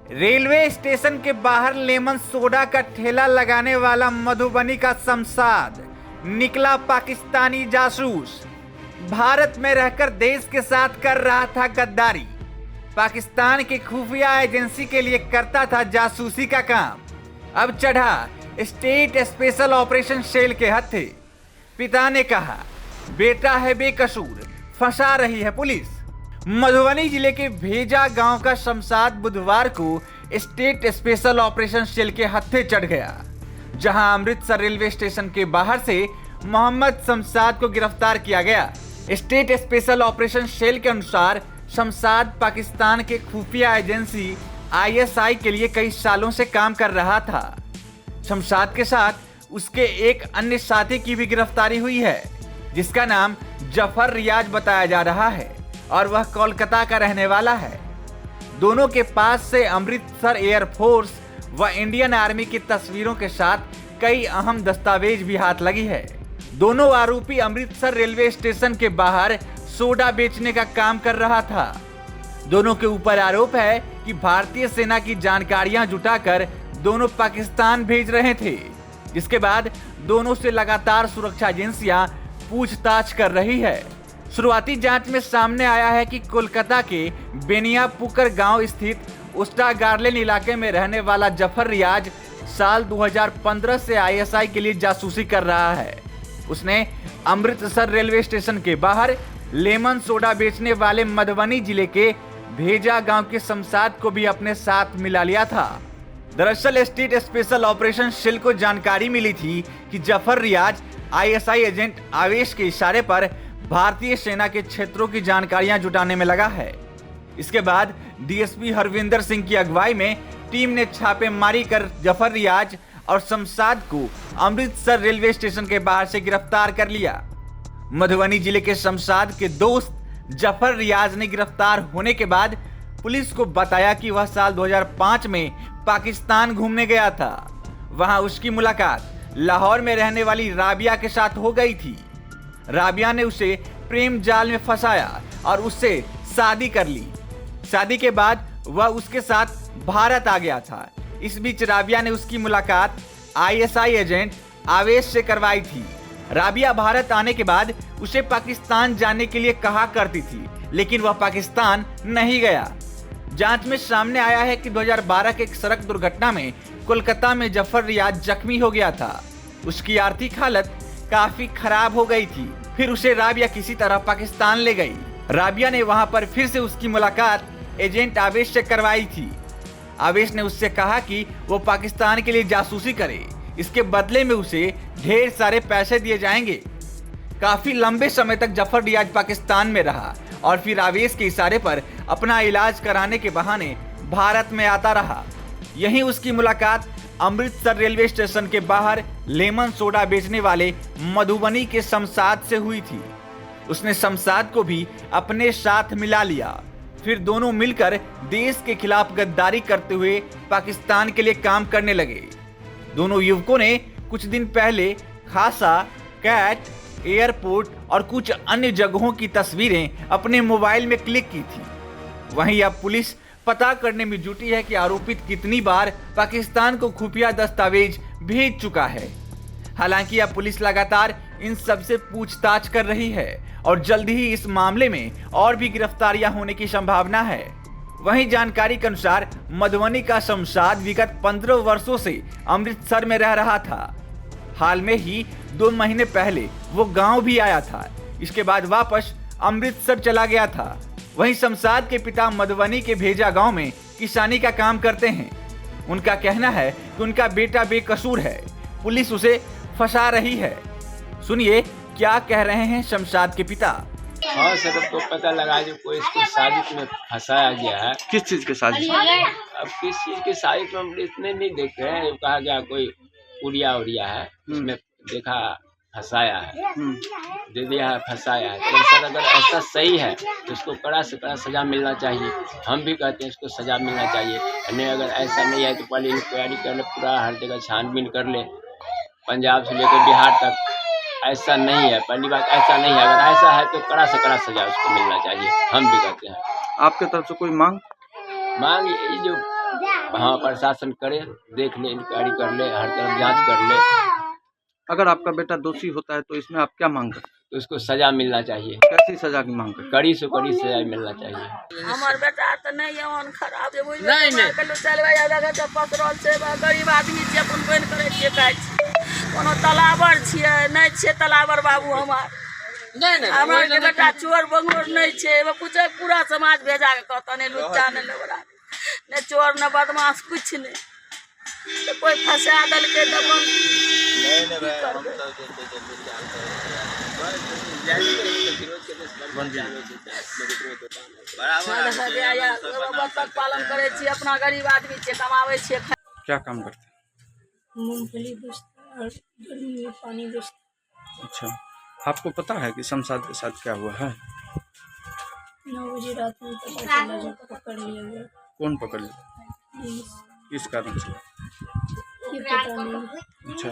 Railway station के बाहर lemon soda का ठेला लगाने वाला मधुबनी का शमशाद निकला पाकिस्तानी जासूस। भारत में रहकर देश के साथ कर रहा था गद्दारी। पाकिस्तान की खुफिया एजेंसी के लिए करता था जासूसी का काम। अब चढ़ा स्टेट स्पेशल ऑपरेशन सेल के हत्थे। पिता ने कहा बेटा है बेकसूर, फंसा रही है पुलिस। मधुबनी जिले के भेजा गांव का शमशाद बुधवार को स्टेट स्पेशल ऑपरेशन सेल के हत्थे चढ़ गया, जहां अमृतसर रेलवे स्टेशन के बाहर से मोहम्मद शमशाद को गिरफ्तार किया गया। स्टेट स्पेशल ऑपरेशन सेल के अनुसार शमशाद पाकिस्तान के खुफिया एजेंसी ISI के लिए कई सालों से काम कर रहा था। शमशाद के साथ उसके एक अन्य साथी की भी गिरफ्तारी हुई है, जिसका नाम जफर रियाज बताया जा रहा है और वह कोलकाता का रहने वाला है। दोनों के पास से अमृतसर एयरफोर्स व इंडियन आर्मी की तस्वीरों के साथ कई अहम दस्तावेज भी हाथ लगी है। दोनों आरोपी अमृतसर रेलवे स्टेशन के बाहर सोडा बेचने का काम कर रहा था। दोनों के ऊपर आरोप है कि भारतीय सेना की जानकारियां जुटाकर दोनों पाकिस्तान भेज रहे थे, जिसके बाद दोनों से लगातार सुरक्षा एजेंसियां पूछताछ कर रही है। शुरुआती जांच में सामने आया है कि कोलकाता के बेनियापुकर गांव स्थित उस्टा गार्लेन इलाके में रहने वाला जफर रियाज साल 2015 से ISI के लिए जासूसी कर रहा है। उसने अमृतसर रेलवे स्टेशन के बाहर लेमन सोडा बेचने वाले मधुबनी जिले के भेजा गांव के शमशाद को भी अपने साथ मिला लिया था। दरअसल स्टेट स्पेशल ऑपरेशन सेल को जानकारी मिली थी कि जफर रियाज ISI एजेंट आवेश के इशारे पर भारतीय सेना के क्षेत्रों की जानकारियां जुटाने में लगा है। इसके बाद DSP हरविंदर सिंह की अगुवाई में टीम ने छापेमारी कर जफर रियाज और शमशाद को अमृतसर रेलवे स्टेशन के बाहर से गिरफ्तार कर लिया। मधुबनी जिले के शमशाद के दोस्त जफर रियाज ने गिरफ्तार होने के बाद पुलिस को बताया कि वह साल 2005 में पाकिस्तान घूमने गया था। वहां उसकी मुलाकात लाहौर में रहने वाली राबिया के साथ हो गई थी। राबिया ने उसे प्रेम जाल में फंसाया और उससे शादी कर ली। शादी के बाद वह उसके साथ भारत आ गया था। इस बीच राबिया ने उसकी मुलाकात ISI एजेंट आवेश से करवाई थी। राबिया भारत आने के बाद उसे पाकिस्तान जाने के लिए कहा करती थी, लेकिन वह पाकिस्तान नहीं गया। जांच में सामने आया है कि 2012 के एक सड़क दुर्घटना में कोलकाता में जफर रियाज जख्मी हो गया था। उसकी आर्थिक हालत काफी खराब हो गई थी। फिर उसे राबिया किसी तरह पाकिस्तान ले गई। राबिया ने वहां पर फिर से उसकी मुलाकात एजेंट आवेश से करवाई थी। आवेश ने उससे कहा कि वो पाकिस्तान के लिए जासूसी करे, इसके बदले में उसे ढेर सारे पैसे दिए जाएंगे। काफी लंबे समय तक जफर रियाज पाकिस्तान में रहा और फिर आवेश के इशारे पर अपना इलाज कराने के बहाने भारत में आता रहा। यहीं उसकी मुलाकात अमृतसर रेलवे स्टेशन के बाहर लेमन सोडा बेचने वाले मधुबनी के शमशाद से हुई थी। उसने शमशाद को भी अपने साथ मिला लिया। फिर दोनों मिलकर देश के खिलाफ गद्दारी करते हुए पाकिस्तान के लिए काम करने लगे। दोनों युवकों ने कुछ दिन पहले खासा, कैट, एयरपोर्ट और कुछ अन्य जगहों की तस्वीरें अपने मोबाइल में क्लिक की थी। वहीं अब पुलिस पता करने में जुटी है कि आरोपित कितनी बार पाकिस्तान को खुफिया दस्तावेज भेज चुका है। हालांकि अब पुलिस लगातार इन सब से पूछताछ कर रही है और जल्द ही इस मामले में और भी गिरफ्तारियां होने की संभावना है। वहीं जानकारी के अनुसार मधुबनी का शमशाद विगत 15 वर्षों से अमृतसर में रह रहा था। हाल में ही 2 महीने पहले वो गांव भी आया था। इसके बाद वापस अमृतसर चला गया था। वहीं शमशाद के पिता मधुबनी के भेजा गांव में किसानी का काम करते हैं। उनका कहना है कि उनका बेटा बेकसूर है, पुलिस उसे फंसा रही है। सुनिए क्या कह रहे हैं शमशाद के पिता। हाँ सर, अब तो पता लगा जो कोई इसको साजिश में फंसाया गया है। किस चीज के साजिश? अब किस चीज की साजिश में हम इसमें नहीं देखते हैं। कहा गया कोई उड़िया है, उसमें देखा फंसाया है, दे दिया है फंसाया है। तो सर अगर ऐसा सही है तो इसको कड़ा से कड़ा सजा मिलना चाहिए। हम भी कहते हैं इसको सजा मिलना चाहिए। नहीं अगर ऐसा नहीं है तो पहले इंक्वायरी कर ले, पूरा हर जगह छानबीन कर ले, पंजाब से लेकर बिहार तक। ऐसा नहीं है, पहली बात ऐसा नहीं है। अगर ऐसा है तो कड़ा से कड़ा सजा उसको मिलना चाहिए। हम भी कहते हैं। आपके तरफ से कोई मांग? ये जो हाँ प्रशासन करे, देख ले, इंक्वायरी कर ले, हर तरफ जांच कर ले। अगर आपका बेटा दोषी होता है तो इसमें आप क्या मांग करते तो उसको सजा मिलना चाहिए, हैं? कैसी सजा की मांग करते कड़ी से कड़ी सजा मिलना चाहिए। हमार बेटा तो नहीं है, मन खराब है, बुझ नहीं, नहीं। चल भाई जगह पसरल छै, गरीब आदमी छियै, अपन बन करे छियै, खाइ छी, कोनो तलाबर छियै नहीं छियै, तलाबर बाबू हमार हमरा के बेटा चोर बंगोर नहीं छै, कुछ पूरा समाज भेजा के कहता नहीं लुच्चा नहीं लबड़ा नहीं चोर न बदमाश कुछ नहीं, तो कोई फंसा दल के पालन करे छी, अपना गरीब आदमी छियै, कमावे छियै। क्या काम करते हैं? मूंगफली बेचते और गर्मी में पानी बेचते। अच्छा, आपको पता है कि शमशाद के साथ क्या हुआ है? 9 बजे रात में पता चला, जब पकड़ लिया गया। कौन पकड़ लिया? पुलिस, किस कारण से? ये पता नहीं। अच्छा,